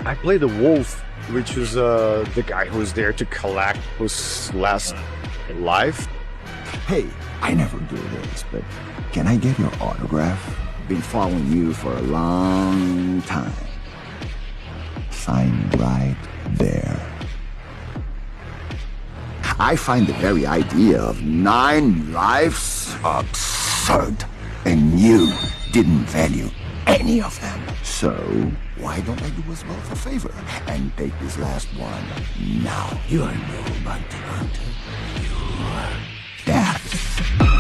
I play the wolf, which is the guy who's there to collect who's last alive. Hey, I never do this, but can I get your autograph? Been following you for a long time. Sign right there. I find the very idea of 9 lives absurd, and you didn't value any of them. So, why don't I do us both a favor and take this last one now? You are no bounty hunter. You are Death.